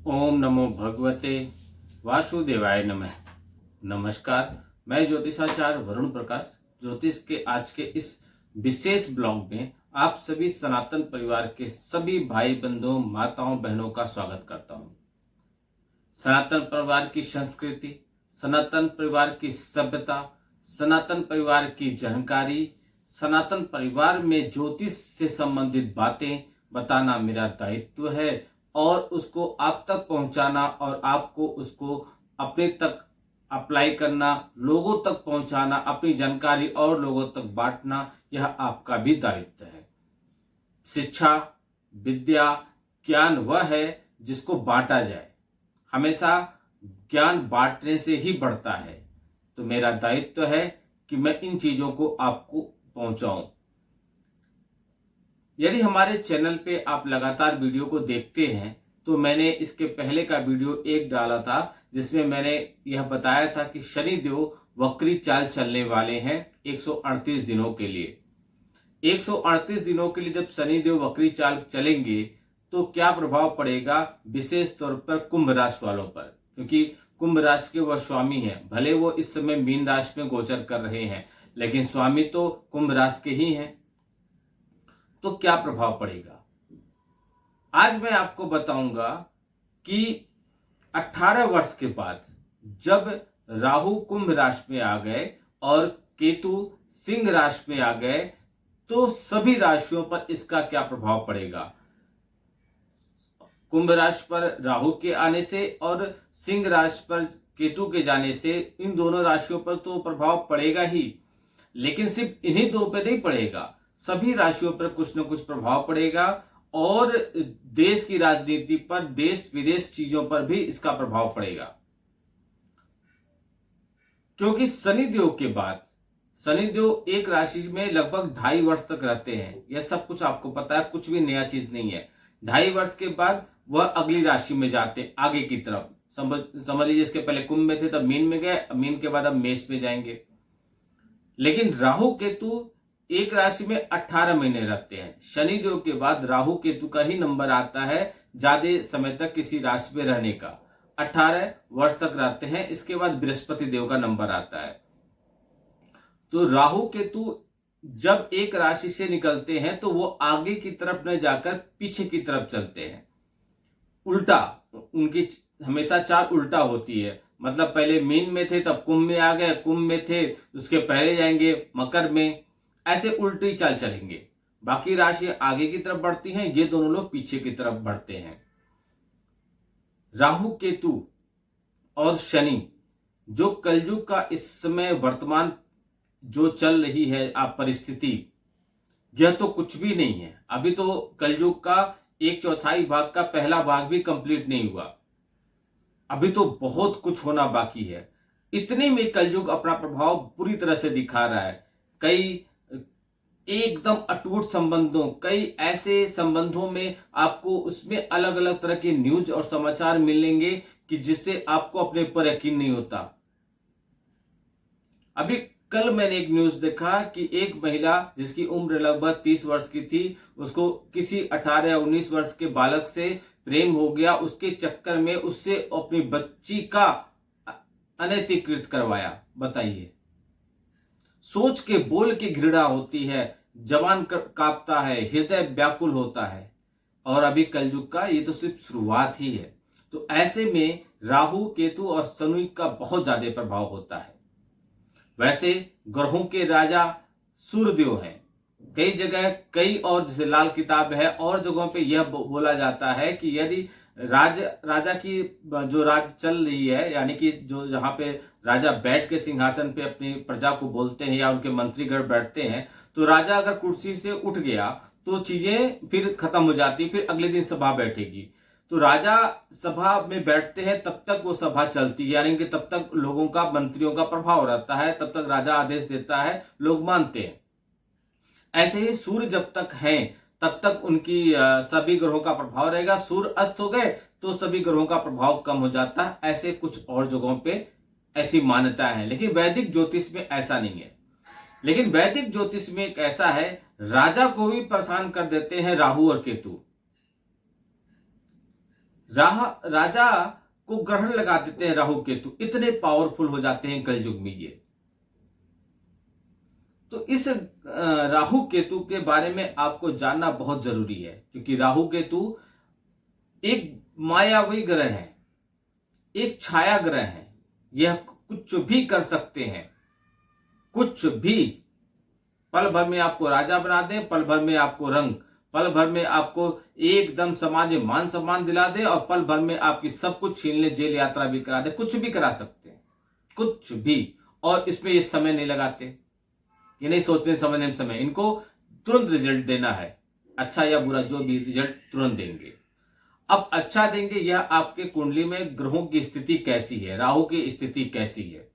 ओम नमो भगवते वासुदेवाय नमः। नमस्कार, मैं ज्योतिषाचार्य वरुण प्रकाश ज्योतिष के आज के इस विशेष ब्लॉग में आप सभी सनातन परिवार के सभी भाई बंधुओं, माताओं, बहनों का स्वागत करता हूं। सनातन परिवार की संस्कृति, सनातन परिवार की सभ्यता, सनातन परिवार की जानकारी, सनातन परिवार में ज्योतिष से संबंधित बातें बताना मेरा दायित्व है और उसको आप तक पहुंचाना और आपको उसको अपने तक अप्लाई करना, लोगों तक पहुंचाना, अपनी जानकारी और लोगों तक बांटना, यह आपका भी दायित्व है। शिक्षा, विद्या, ज्ञान वह है जिसको बांटा जाए। हमेशा ज्ञान बांटने से ही बढ़ता है। तो मेरा दायित्व है कि मैं इन चीजों को आपको पहुंचाऊं। यदि हमारे चैनल पे आप लगातार वीडियो को देखते हैं तो मैंने इसके पहले का वीडियो एक डाला था जिसमें मैंने यह बताया था कि शनिदेव वक्री चाल चलने वाले हैं 138 दिनों के लिए। 138 दिनों के लिए जब शनिदेव वक्री चाल चलेंगे तो क्या प्रभाव पड़ेगा, विशेष तौर पर कुंभ राशि वालों पर, क्योंकि कुंभ राशि के वह स्वामी हैं। भले वो इस समय मीन राशि में गोचर कर रहे हैं लेकिन स्वामी तो कुंभ राशि के ही हैं। तो क्या प्रभाव पड़ेगा आज मैं आपको बताऊंगा कि 18 वर्ष के बाद जब राहु कुंभ राशि में आ गए और केतु सिंह राशि में आ गए तो सभी राशियों पर इसका क्या प्रभाव पड़ेगा। कुंभ राशि पर राहु के आने से और सिंह राशि पर केतु के जाने से इन दोनों राशियों पर तो प्रभाव पड़ेगा ही, लेकिन सिर्फ इन्हीं दो पे नहीं पड़ेगा, सभी राशियों पर कुछ न कुछ प्रभाव पड़ेगा और देश की राजनीति पर, देश विदेश चीजों पर भी इसका प्रभाव पड़ेगा। क्योंकि शनिदेव के बाद शनिदेव एक राशि में लगभग 2.5 वर्ष तक रहते हैं। यह सब कुछ आपको पता है, कुछ भी नया चीज नहीं है। 2.5 वर्ष के बाद वह अगली राशि में जाते आगे की तरफ। समझ लीजिए, इसके पहले कुंभ में थे तब मीन में गए, मीन के बाद अब मेष में जाएंगे। लेकिन राहु केतु एक राशि में 18 महीने रहते हैं। शनिदेव के बाद राहु केतु का ही नंबर आता है ज्यादा समय तक किसी राशि में रहने का, 18 वर्ष तक रहते हैं। इसके बाद बृहस्पति देव का नंबर आता है। तो राहु केतु जब एक राशि से निकलते हैं तो वो आगे की तरफ न जाकर पीछे की तरफ चलते हैं। उल्टा, उनकी हमेशा चाल उल्टा होती है। मतलब पहले मीन में थे तब कुंभ में आ गए, कुंभ में थे उसके पहले जाएंगे मकर में, ऐसे उल्टी चाल चलेंगे। बाकी राशि आगे की तरफ बढ़ती हैं, ये दोनों लोग पीछे की तरफ बढ़ते हैं। राहु केतु और शनि जो कलयुग का इस समय वर्तमान जो चल रही है आप परिस्थिति, यह तो कुछ भी नहीं है। अभी तो कलयुग का 1/4 भाग का पहला भाग भी कंप्लीट नहीं हुआ, अभी तो बहुत कुछ होना बाकी है। इतने में कलयुग अपना प्रभाव पूरी तरह से दिखा रहा है। कई एकदम अटूट संबंधों, कई ऐसे संबंधों में आपको उसमें अलग अलग तरह के न्यूज और समाचार मिलेंगे कि जिससे आपको अपने ऊपर यकीन नहीं होता। अभी कल मैंने एक न्यूज देखा कि एक महिला जिसकी उम्र लगभग 30 वर्ष की थी, उसको किसी 18 या 19 वर्ष के बालक से प्रेम हो गया। उसके चक्कर में उससे अपनी बच्ची का अनैतिकृत करवाया। बताइए, सोच के बोल के घृणा होती है, जवान कांपता है, हृदय व्याकुल होता है। और अभी कलयुग का ये तो सिर्फ शुरुआत ही है। तो ऐसे में राहु केतु और शनि का बहुत ज्यादा प्रभाव होता है। वैसे ग्रहों के राजा सूर्यदेव हैं। कई जगह, कई और जैसे लाल किताब है और जगहों पे यह बोला जाता है कि यदि राजा की जो राज चल रही है, यानी कि जो जहां पे राजा बैठ के सिंहासन पे अपनी प्रजा को बोलते हैं या उनके मंत्रीगण बैठते हैं, तो राजा अगर कुर्सी से उठ गया तो चीजें फिर खत्म हो जाती, फिर अगले दिन सभा बैठेगी। तो राजा सभा में बैठते हैं तब तक वो सभा चलती है, यानी कि तब तक लोगों का, मंत्रियों का प्रभाव रहता है, तब तक राजा आदेश देता है, लोग मानते हैं। ऐसे ही सूर्य जब तक हैं तब तक उनकी सभी ग्रहों का प्रभाव रहेगा। सूर्य अस्त हो गए तो सभी ग्रहों का प्रभाव कम हो जाता है। ऐसे कुछ और जगहों पे ऐसी मान्यता है, लेकिन वैदिक ज्योतिष में ऐसा नहीं है। लेकिन वैदिक ज्योतिष में एक ऐसा है, राजा को भी परेशान कर देते हैं राहु और केतु। राजा को ग्रहण लगा देते हैं राहु केतु, इतने पावरफुल हो जाते हैं कलयुग में ये। तो इस राहु केतु के बारे में आपको जानना बहुत जरूरी है, क्योंकि राहु केतु एक मायावी ग्रह है, एक छाया ग्रह है। यह कुछ भी कर सकते हैं, कुछ भी। पल भर में आपको राजा बना दे, पल भर में आपको रंग, पल भर में आपको एकदम समाज में मान सम्मान दिला दे, और पल भर में आपकी सब कुछ छीन ले, जेल यात्रा भी करा दे, कुछ भी करा सकते हैं, कुछ भी। और इसमें ये समय नहीं लगाते, ये नहीं सोचते समझने में समय, इनको तुरंत रिजल्ट देना है, अच्छा या बुरा जो भी रिजल्ट तुरंत देंगे। अब अच्छा देंगे, यह आपके कुंडली में ग्रहों की स्थिति कैसी है, राहु की स्थिति कैसी है,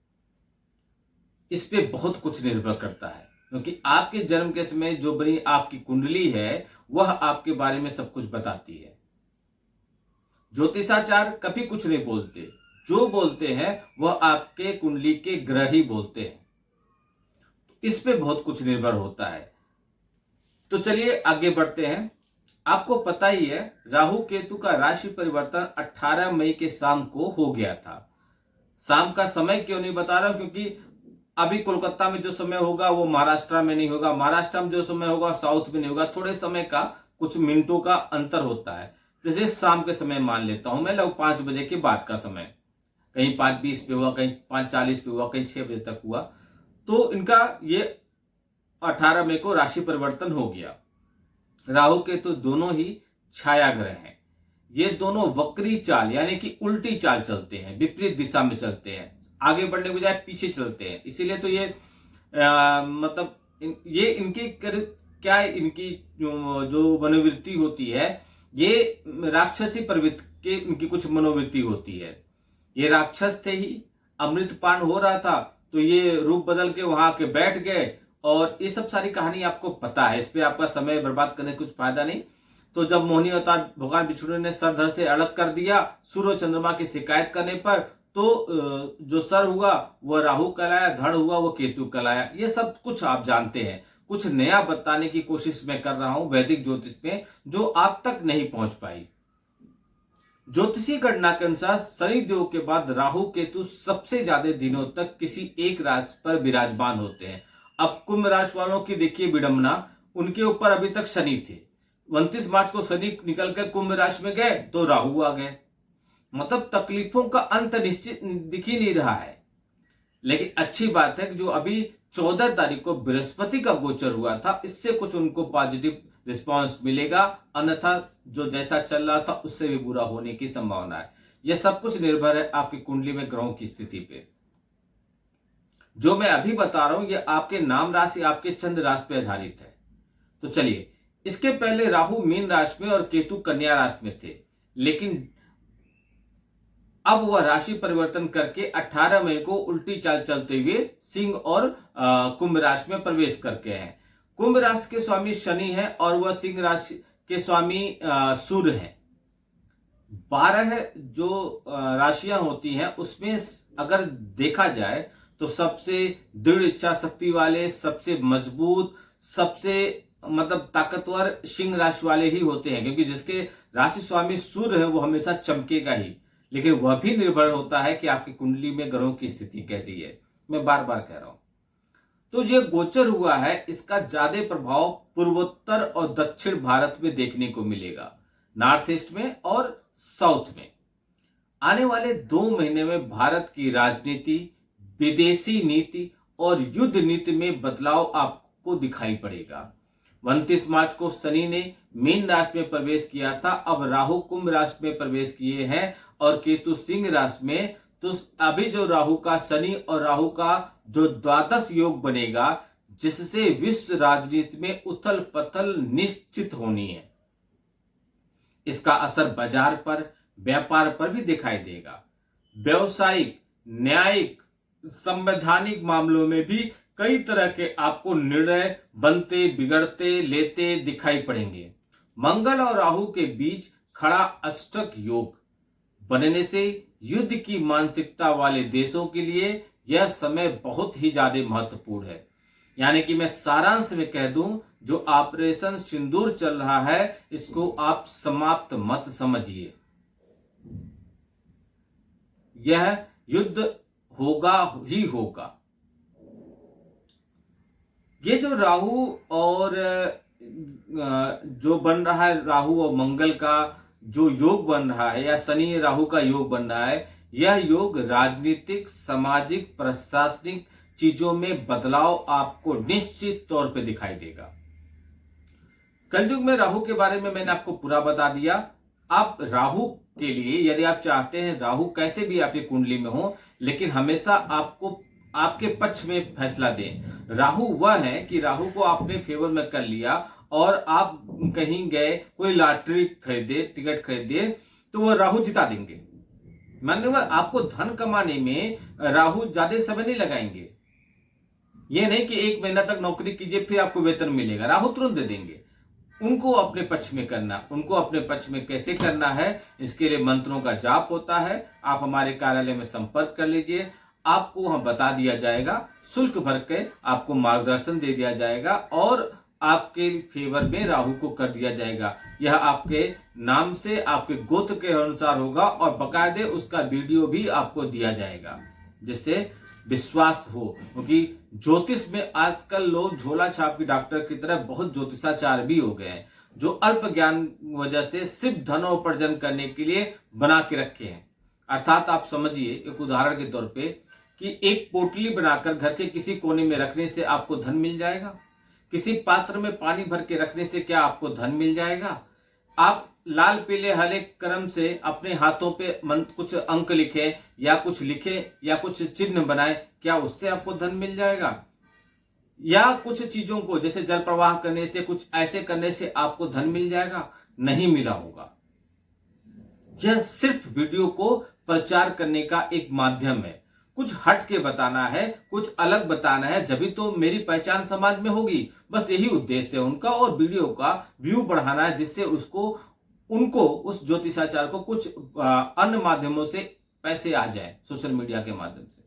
इस पे बहुत कुछ निर्भर करता है। क्योंकि आपके जन्म के समय जो बनी आपकी कुंडली है, वह आपके बारे में सब कुछ बताती है। ज्योतिषाचार्य कभी कुछ नहीं बोलते, जो बोलते हैं वह आपके कुंडली के ग्रह ही बोलते हैं। इस पे बहुत कुछ निर्भर होता है। तो चलिए आगे बढ़ते हैं। आपको पता ही है, राहु केतु का राशि परिवर्तन 18 मई के शाम को हो गया था। शाम का समय क्यों नहीं बता रहा हूं, क्योंकि अभी कोलकाता में जो समय होगा वो महाराष्ट्र में नहीं होगा, महाराष्ट्र में जो समय होगा साउथ में नहीं होगा, थोड़े समय का, कुछ मिनटों का अंतर होता है। जैसे शाम के समय मान लेता हूं मैं, लगभग 5 बजे के बाद का समय, कहीं 5:20 पे हुआ, कहीं 5:40 पे हुआ, कहीं 6 बजे तक हुआ। तो इनका ये 18 मई को राशि परिवर्तन हो गया। राहु केतु दोनों ही छाया ग्रह हैं, ये दोनों वक्री चाल यानी कि उल्टी चाल चलते हैं, विपरीत दिशा में चलते हैं, आगे बढ़ने के बजाय पीछे चलते हैं। इसीलिए तो ये मतलब ये इनकी क्या इनकी जो मनोवृत्ति होती है, ये राक्षसी प्रवृत्ति के इनकी कुछ मनोवृत्ति होती है। ये राक्षस थे ही, अमृतपान हो रहा था तो ये रूप बदल के वहां के बैठ गए, और ये सब सारी कहानी आपको पता है, इस पे आपका समय बर्बाद करने कुछ फायदा नहीं। तो जब मोहिनी अवतार भगवान विष्णु ने सर धड़ से अलग कर दिया सूर्य और चंद्रमा की शिकायत करने पर, तो जो सर हुआ वह राहु कहलाया, धड़ हुआ वो केतु कहलाया। ये सब कुछ आप जानते हैं। कुछ नया बताने की कोशिश मैं कर रहा हूं वैदिक ज्योतिष में, जो आप तक नहीं पहुंच पाई। ज्योतिषीय गणना के अनुसार शनिदेव के बाद राहु केतु सबसे ज्यादा दिनों तक किसी एक राशि पर विराजमान होते हैं। अब कुंभ राशि वालों की देखिए विडंबना, उनके ऊपर अभी तक शनि थे, 29 मार्च को शनि निकलकर कुंभ राशि में गए तो राहु आ गए। मतलब तकलीफों का अंत निश्चित दिख ही नहीं रहा है। लेकिन अच्छी बात है कि जो अभी 14 तारीख को बृहस्पति का गोचर हुआ था, इससे कुछ उनको पॉजिटिव रिस्पांस मिलेगा, अन्यथा जो जैसा चल रहा था उससे भी बुरा होने की संभावना है। यह सब कुछ निर्भर है आपकी कुंडली में ग्रहों की स्थिति पे। जो मैं अभी बता रहा हूं यह आपके नाम राशि, आपके चंद्र राशि पे आधारित है। तो चलिए, इसके पहले राहु मीन राशि में और केतु कन्या राशि में थे, लेकिन अब वह राशि परिवर्तन करके 18 मई को उल्टी चाल चलते हुए सिंह और कुंभ राशि में प्रवेश करके हैं। कुंभ राशि के स्वामी शनि है और वह सिंह राशि के स्वामी सूर्य है। 12 जो राशियां होती हैं उसमें अगर देखा जाए तो सबसे दृढ़ इच्छा शक्ति वाले, सबसे मजबूत, सबसे मतलब ताकतवर सिंह राशि वाले ही होते हैं, क्योंकि जिसके राशि स्वामी सूर्य है वो हमेशा चमकेगा ही। लेकिन वह भी निर्भर होता है कि आपकी कुंडली में ग्रहों की स्थिति कैसी है, मैं बार बार कह रहा हूं। तो ये गोचर हुआ है, इसका ज्यादा प्रभाव पूर्वोत्तर और दक्षिण भारत में देखने को मिलेगा, नॉर्थ ईस्ट में और साउथ में। आने वाले 2 महीने में भारत की राजनीति, विदेशी नीति और युद्ध नीति में बदलाव आपको दिखाई पड़ेगा। 29 मार्च को शनि ने मीन राशि में प्रवेश किया था, अब राहु कुंभ राशि में प्रवेश किए हैं और केतु सिंह राशि में। तो अभी जो राहु का, शनि और राहु का जो द्वादश योग बनेगा, जिससे विश्व राजनीति में उथल पथल निश्चित होनी है, इसका असर बाजार पर, व्यापार पर भी दिखाई देगा। व्यवसायिक, न्यायिक, संवैधानिक मामलों में भी कई तरह के आपको निर्णय बनते, बिगड़ते, लेते दिखाई पड़ेंगे। मंगल और राहु के बीच खड़ा अष्टक योग बनने से युद्ध की मानसिकता वाले देशों के लिए यह समय बहुत ही ज्यादा महत्वपूर्ण है। यानी कि मैं सारांश में कह दूं, जो ऑपरेशन सिंदूर चल रहा है इसको आप समाप्त मत समझिए। यह युद्ध होगा ही होगा। ये जो राहु और जो बन रहा है, राहु और मंगल का जो योग बन रहा है या शनि राहु का योग बन रहा है, यह योग राजनीतिक, सामाजिक, प्रशासनिक चीजों में बदलाव आपको निश्चित तौर पे दिखाई देगा। कलयुग में राहु के बारे में मैंने आपको पूरा बता दिया। आप राहु के लिए यदि आप चाहते हैं राहु कैसे भी आपकी कुंडली में हो, लेकिन हमेशा आपको आपके पक्ष में फैसला दें। राहु वह है कि राहु को आपने फेवर में कर लिया और आप कहीं गए, कोई लॉटरी खरीदे, टिकट खरीदे, तो वह राहु जिता देंगे। मानने वाला आपको धन कमाने में राहु ज्यादा समय नहीं लगाएंगे। ये नहीं कि 1 महीना तक नौकरी कीजिए फिर आपको वेतन मिलेगा, राहु तुरंत दे देंगे। उनको अपने पक्ष में करना, उनको अपने पक्ष में कैसे करना है, इसके लिए मंत्रों का जाप होता है। आप हमारे कार्यालय में संपर्क कर लीजिए, आपको वहां बता दिया जाएगा, शुल्क भर के आपको मार्गदर्शन दे दिया जाएगा और आपके फेवर में राहु को कर दिया जाएगा। यह आपके नाम से, आपके गोत्र के अनुसार होगा और बकायदे उसका वीडियो भी आपको दिया जाएगा, जिससे विश्वास हो। क्योंकि ज्योतिष में आजकल लोग झोला छाप की डॉक्टर की तरह बहुत ज्योतिषाचार भी हो गए हैं, जो अल्प ज्ञान वजह से सिर्फ धनोपार्जन करने के लिए बना के रखे हैं। अर्थात आप समझिए, एक उदाहरण के तौर पे कि एक पोटली बनाकर घर के किसी कोने में रखने से आपको धन मिल जाएगा? किसी पात्र में पानी भर के रखने से क्या आपको धन मिल जाएगा? आप लाल पीले हरे कलम से अपने हाथों पे कुछ अंक लिखे या कुछ लिखे या कुछ चिन्ह बनाए, क्या उससे आपको धन मिल जाएगा? या कुछ चीजों को जैसे जल प्रवाह करने से, कुछ ऐसे करने से आपको धन मिल जाएगा? नहीं मिला होगा। यह सिर्फ वीडियो को प्रचार करने का एक माध्यम है। कुछ हट के बताना है, कुछ अलग बताना है, जब भी तो मेरी पहचान समाज में होगी। बस यही उद्देश्य है उनका, और वीडियो का व्यू बढ़ाना है, जिससे उनको उस ज्योतिषाचार को कुछ अन्य माध्यमों से पैसे आ जाए, सोशल मीडिया के माध्यम से।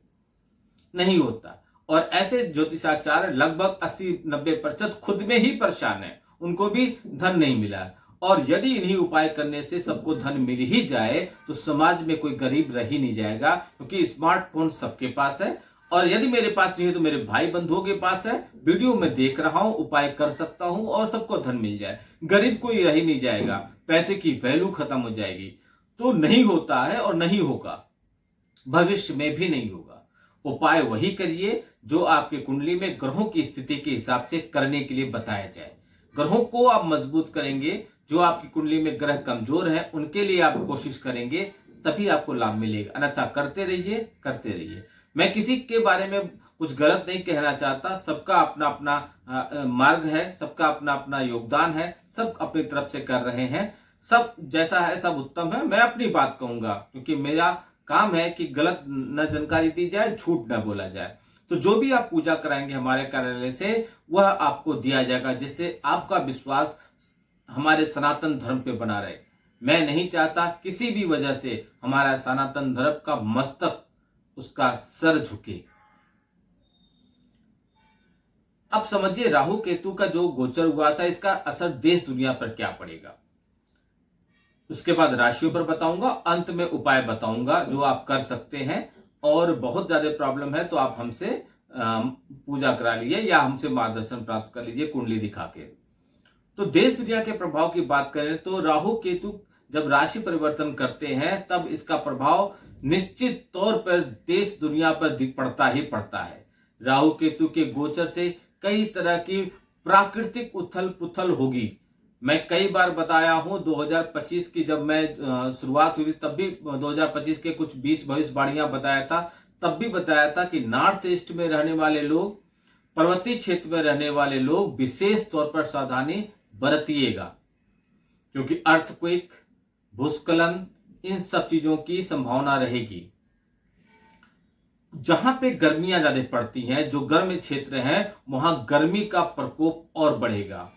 नहीं होता। और ऐसे ज्योतिषाचार लगभग 80-90% खुद में ही परेशान है, उनको भी धन नहीं मिला है। और यदि इन्हीं उपाय करने से सबको धन मिल ही जाए तो समाज में कोई गरीब रह ही नहीं जाएगा, क्योंकि स्मार्टफोन सबके पास है। और यदि मेरे पास नहीं है तो मेरे भाई बंधुओं के पास है, वीडियो में देख रहा हूं, उपाय कर सकता हूं और सबको धन मिल जाए। गरीब कोई रह ही नहीं जाएगा, पैसे की वैल्यू खत्म हो जाएगी। तो नहीं होता है और नहीं होगा, भविष्य में भी नहीं होगा। उपाय वही करिए जो आपके कुंडली में ग्रहों की स्थिति के हिसाब से करने के लिए बताया जाए। ग्रहों को आप मजबूत करेंगे, जो आपकी कुंडली में ग्रह कमजोर है उनके लिए आप कोशिश करेंगे, तभी आपको लाभ मिलेगा। अन्यथा करते रहिए। मैं किसी के बारे में कुछ गलत नहीं कहना चाहता। सबका अपना अपना मार्ग है, सबका अपना अपना योगदान है, सब अपनी तरफ से कर रहे हैं। सब जैसा है सब उत्तम है। मैं अपनी बात कहूंगा, क्योंकि मेरा काम है कि गलत न जानकारी दी जाए, झूठ न बोला जाए। तो जो भी आप पूजा कराएंगे हमारे कार्यालय से, वह आपको दिया जाएगा, जिससे आपका विश्वास हमारे सनातन धर्म पे बना रहे। मैं नहीं चाहता किसी भी वजह से हमारा सनातन धर्म का मस्तक, उसका सर झुके। अब समझिए राहु केतु का जो गोचर हुआ था, इसका असर देश दुनिया पर क्या पड़ेगा। उसके बाद राशियों पर बताऊंगा, अंत में उपाय बताऊंगा जो आप कर सकते हैं। और बहुत ज्यादा प्रॉब्लम है तो आप हमसे पूजा करा लीजिए या हमसे मार्गदर्शन प्राप्त कर लीजिए कुंडली दिखा के। तो देश दुनिया के प्रभाव की बात करें तो राहु केतु जब राशि परिवर्तन करते हैं तब इसका प्रभाव निश्चित तौर पर देश दुनिया पर पड़ता ही पड़ता है। राहु केतु के गोचर से कई तरह की प्राकृतिक उथल पुथल होगी। मैं कई बार बताया हूं, 2025 की जब मैं शुरुआत हुई तब भी 2025 के कुछ 20 भविष्यवाणियां बताया था। तब भी बताया था कि नॉर्थ ईस्ट में रहने वाले लोग, पर्वतीय क्षेत्र में रहने वाले लोग विशेष तौर पर सावधानी बरतिएगा, क्योंकि अर्थक्वेक, भूस्खलन, इन सब चीजों की संभावना रहेगी। जहां पे गर्मियां ज्यादा पड़ती हैं, जो गर्म क्षेत्र हैं, वहां गर्मी का प्रकोप और बढ़ेगा।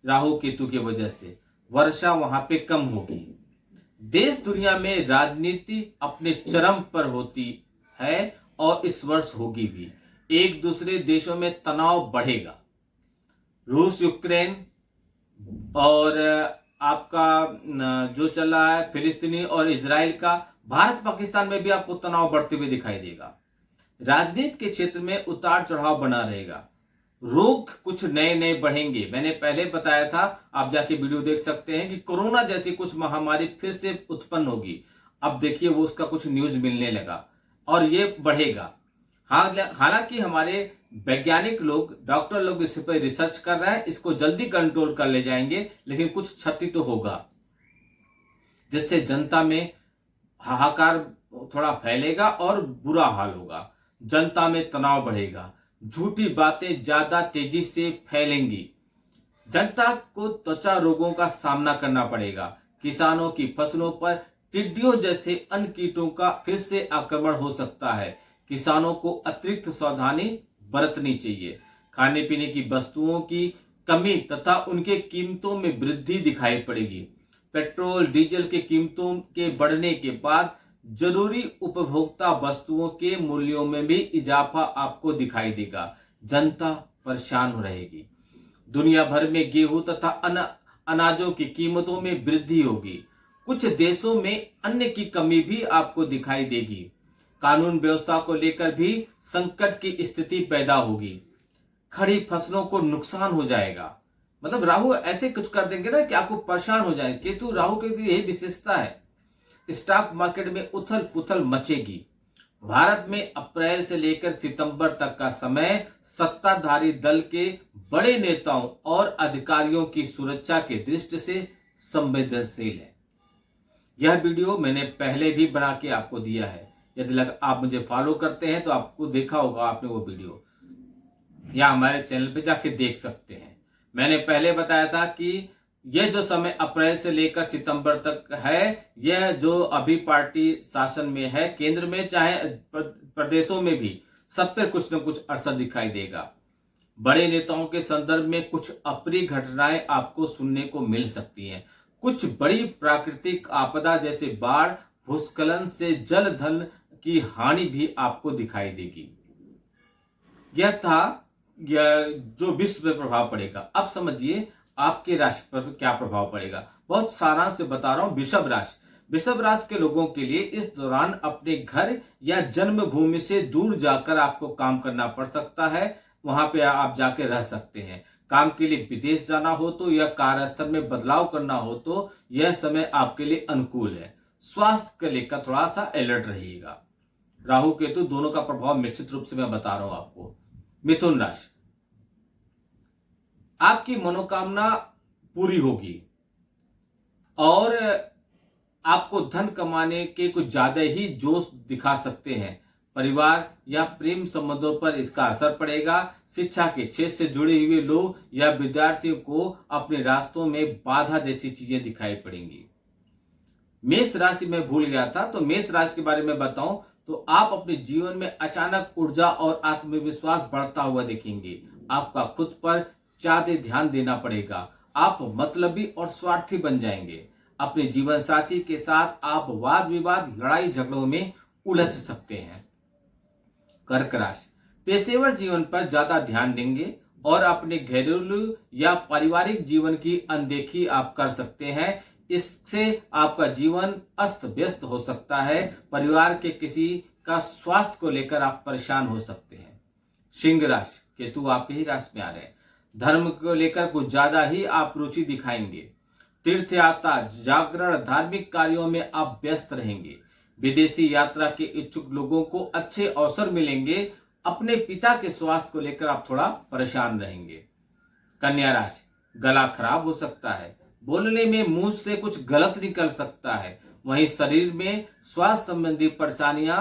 राहु केतु की वजह से वर्षा वहां पे कम होगी। देश दुनिया में राजनीति अपने चरम पर होती है और इस वर्ष होगी भी। एक दूसरे देशों में तनाव बढ़ेगा। रूस यूक्रेन और आपका जो चल रहा है फिलिस्तीनी और इजराइल का, भारत पाकिस्तान में भी आपको तनाव बढ़ते हुए दिखाई देगा। राजनीति के क्षेत्र में उतार चढ़ाव बना रहेगा। रोग कुछ नए नए बढ़ेंगे। मैंने पहले बताया था, आप जाके वीडियो देख सकते हैं कि कोरोना जैसी कुछ महामारी फिर से उत्पन्न होगी। अब देखिए वो उसका कुछ न्यूज मिलने लगा और ये बढ़ेगा। हालांकि हमारे वैज्ञानिक लोग, डॉक्टर लोग इस पर रिसर्च कर रहे हैं, इसको जल्दी कंट्रोल कर ले जाएंगे, लेकिन कुछ क्षति तो होगा जिससे जनता में हाहाकार थोड़ा फैलेगा और बुरा हाल होगा। जनता में तनाव बढ़ेगा, झूठी बातें ज्यादा तेजी से फैलेंगी, जनता को त्वचा रोगों का सामना करना पड़ेगा, किसानों की फसलों पर टिड्डियों जैसे अन्य कीटों का फिर से आक्रमण हो सकता है। किसानों को अतिरिक्त सावधानी बरतनी चाहिए। खाने पीने की वस्तुओं की कमी तथा उनके कीमतों में वृद्धि दिखाई पड़ेगी। पेट्रोल डीजल के कीमतों के बढ़ने के बाद जरूरी उपभोक्ता वस्तुओं के मूल्यों में भी इजाफा आपको दिखाई देगा। जनता परेशान हो रहेगी। दुनिया भर में गेहूं तथा अनाजों की कीमतों में वृद्धि होगी। कुछ देशों में अन्न की कमी भी आपको दिखाई देगी। कानून व्यवस्था को लेकर भी संकट की स्थिति पैदा होगी। खड़ी फसलों को नुकसान हो जाएगा। मतलब राहु ऐसे कुछ कर देंगे ना कि आपको परेशान हो जाएंगे। केतु राहु के यही विशेषता है। स्टॉक मार्केट में उथल पुथल मचेगी। भारत में अप्रैल से लेकर सितंबर तक का समय सत्ताधारी दल के बड़े नेताओं और अधिकारियों की सुरक्षा के दृष्टि से संवेदनशील है। यह वीडियो मैंने पहले भी बना के आपको दिया है। यदि आप मुझे फॉलो करते हैं तो आपको देखा होगा आपने वो वीडियो, या हमारे चैनल पे जाके देख सकते हैं। मैंने पहले बताया था कि यह जो समय अप्रैल से लेकर सितंबर तक है, यह जो अभी पार्टी शासन में है, केंद्र में चाहे प्रदेशों में भी, सब पर कुछ न कुछ असर दिखाई देगा। बड़े नेताओं के संदर्भ में कुछ अप्रिय घटनाएं आपको सुनने को मिल सकती हैं। कुछ बड़ी प्राकृतिक आपदा जैसे बाढ़, भूस्खलन से जल धन की हानि भी आपको दिखाई देगी। यह था जो विश्व पर प्रभाव पड़ेगा। अब समझिए आपके राशि पर क्या प्रभाव पड़ेगा। बहुत सारांश से बता रहा हूं। वृषभ राशि, वृषभ राशि के लोगों के लिए इस दौरान अपने घर या जन्मभूमि से दूर जाकर आपको काम करना पड़ सकता है। वहां पे आप जाके रह सकते हैं। काम के लिए विदेश जाना हो तो या कार्यस्थल में बदलाव करना हो तो यह समय आपके लिए अनुकूल है। स्वास्थ्य को लेकर थोड़ा सा अलर्ट रहिएगा। राहु केतु दोनों का प्रभाव निश्चित रूप से मैं बता रहा हूं आपको। मिथुन राशि, आपकी मनोकामना पूरी होगी और आपको धन कमाने के कुछ ज्यादा ही जोश दिखा सकते हैं। परिवार या प्रेम संबंधों पर इसका असर पड़ेगा। शिक्षा के क्षेत्र से जुड़े हुए लोग या विद्यार्थियों को अपने रास्तों में बाधा जैसी चीजें दिखाई पड़ेंगी। मेष राशि में भूल गया था, तो मेष राशि के बारे में बताऊं तो आप अपने जीवन में अचानक ऊर्जा और आत्मविश्वास बढ़ता हुआ देखेंगे। आपका खुद पर ज्यादा ध्यान देना पड़ेगा। आप मतलबी और स्वार्थी बन जाएंगे। अपने जीवन साथी के साथ आप वाद विवाद, लड़ाई झगड़ों में उलझ सकते हैं। कर्क राशि, पेशेवर जीवन पर ज्यादा ध्यान देंगे और अपने घरेलू या पारिवारिक जीवन की अनदेखी आप कर सकते हैं। इससे आपका जीवन अस्त व्यस्त हो सकता है। परिवार के किसी का स्वास्थ्य को लेकर आप परेशान हो सकते हैं। सिंह राशि, केतु आपके ही राशि में आ रहे हैं। धर्म को लेकर कुछ ज्यादा ही आप रुचि दिखाएंगे। तीर्थ यात्रा, जागरण, धार्मिक कार्यों में आप व्यस्त रहेंगे। विदेशी यात्रा के इच्छुक लोगों को अच्छे अवसर मिलेंगे। अपने पिता के स्वास्थ्य को लेकर आप थोड़ा परेशान रहेंगे। कन्या राशि, गला खराब हो सकता है। बोलने में मुंह से कुछ गलत निकल सकता है। वहीं शरीर में स्वास्थ्य संबंधी परेशानियां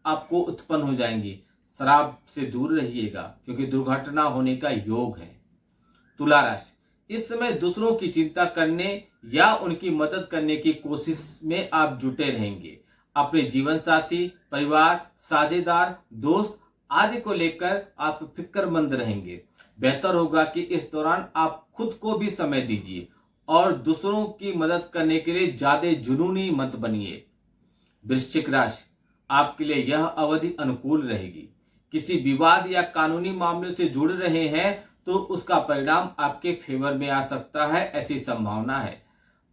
आपको उत्पन्न हो जाएंगी। शराब से दूर रहिएगा क्योंकि दुर्घटना होने का योग है। तुला राशि, इस समय दूसरों की चिंता करने या उनकी मदद करने की कोशिश में आप जुटे रहेंगे। अपने जीवन साथी, परिवार, साझेदार, दोस्त आदि को लेकर आप फिक्रमंद रहेंगे। बेहतर होगा कि इस दौरान आप खुद को भी समय दीजिए और दूसरों की मदद करने के लिए ज्यादा जुनूनी मत बनिए। वृश्चिक राशि, आपके लिए यह अवधि अनुकूल रहेगी। किसी विवाद या कानूनी मामले से जुड़ रहे हैं तो उसका परिणाम आपके फेवर में आ सकता है, ऐसी संभावना है।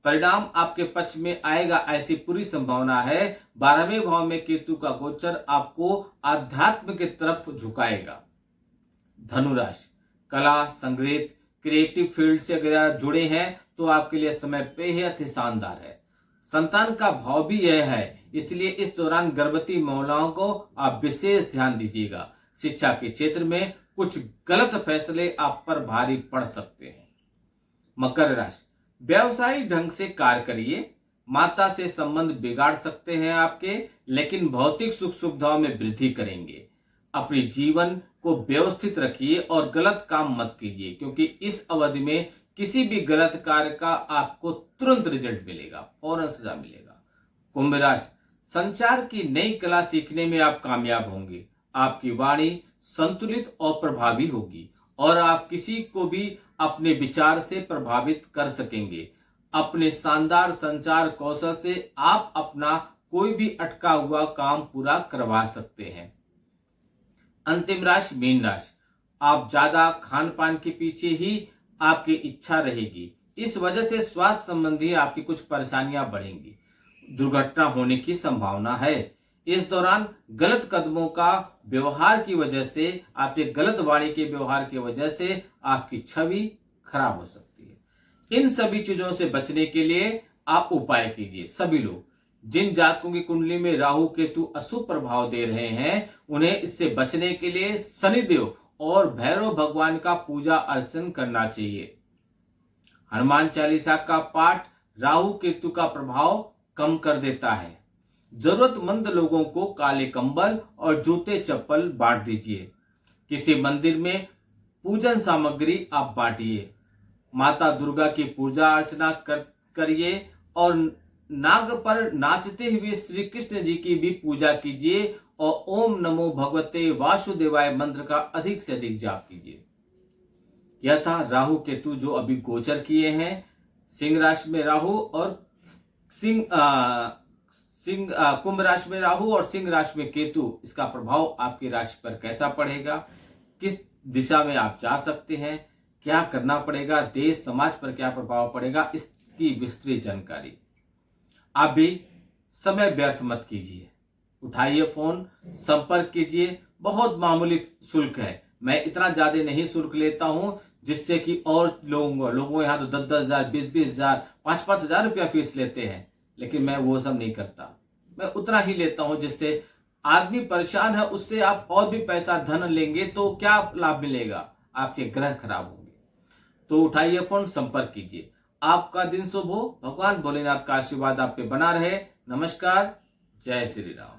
परिणाम आपके पक्ष में आएगा, ऐसी पूरी संभावना है। 12वें भाव में केतु का गोचर आपको आध्यात्म की तरफ झुकाएगा। धनुराशि, कला, संगीत, क्रिएटिव फील्ड से अगर आप जुड़े हैं तो आपके लिए समय बेहद ही शानदार है। संतान का भाव भी यह है, इसलिए इस दौरान गर्भवती महिलाओं को आप विशेष ध्यान दीजिएगा। शिक्षा के क्षेत्र में कुछ गलत फैसले आप पर भारी पड़ सकते हैं। मकर राशि, व्यवसायिक ढंग से कार्य करिए। माता से संबंध बिगाड़ सकते हैं आपके, लेकिन भौतिक सुख सुविधाओं में वृद्धि करेंगे। अपने जीवन को व्यवस्थित रखिए और गलत काम मत कीजिए, क्योंकि इस अवधि में किसी भी गलत कार्य का आपको तुरंत रिजल्ट मिलेगा, फौरन सजा मिलेगा। कुंभ राशि, संचार की नई कला सीखने में आप कामयाब होंगे। आपकी वाणी संतुलित और प्रभावी होगी और आप किसी को भी अपने विचार से प्रभावित कर सकेंगे। अपने शानदार संचार कौशल से आप अपना कोई भी अटका हुआ काम पूरा करवा सकते हैं। अंतिम राशि मीन राशि, आप ज्यादा खान पान के पीछे ही आपकी इच्छा रहेगी। इस वजह से स्वास्थ्य संबंधी आपकी कुछ परेशानियां बढ़ेंगी। दुर्घटना होने की संभावना है। इस दौरान गलत कदमों का व्यवहार की वजह से, आपके गलत वाणी के व्यवहार की वजह से आपकी छवि खराब हो सकती है। इन सभी चीजों से बचने के लिए आप उपाय कीजिए। सभी लोग, जिन जातकों की कुंडली में राहु केतु अशुभ प्रभाव दे रहे हैं, उन्हें इससे बचने के लिए शनिदेव और भैरव भगवान का पूजा अर्चन करना चाहिए। हनुमान चालीसा का पाठ राहु केतु का प्रभाव कम कर देता है। जरूरतमंद लोगों को काले कंबल और जूते चप्पल बांट दीजिए। किसी मंदिर में पूजन सामग्री आप बांटिए। माता दुर्गा की पूजा अर्चना करिए और नाग पर नाचते हुए श्री कृष्ण जी की भी पूजा कीजिए और ओम नमो भगवते वासुदेवाय मंत्र का अधिक से अधिक जाप कीजिए। यह था राहु केतु जो अभी गोचर किए हैं। सिंह राशि में राहु और कुंभ राशि में राहु और सिंह राशि में केतु, इसका प्रभाव आपकी राशि पर कैसा पड़ेगा, किस दिशा में आप जा सकते हैं, क्या करना पड़ेगा, देश समाज पर क्या प्रभाव पड़ेगा, इसकी विस्तृत जानकारी। आप भी समय व्यर्थ मत कीजिए, उठाइए फोन, संपर्क कीजिए। बहुत मामूली शुल्क है, मैं इतना ज्यादा नहीं शुल्क लेता हूं जिससे कि और लोगों यहाँ तो 10-10 हजार, 20-20 हजार, 5-5 हजार रुपया फीस लेते हैं, लेकिन मैं वो सब नहीं करता। मैं उतना ही लेता हूं जिससे आदमी परेशान है, उससे आप और भी पैसा धन लेंगे तो क्या लाभ मिलेगा, आपके ग्रह खराब होंगे। तो उठाइए फोन, संपर्क कीजिए। आपका दिन शुभ हो, भगवान भोलेनाथ का आशीर्वाद आप पे बना रहे। नमस्कार, जय श्री राम।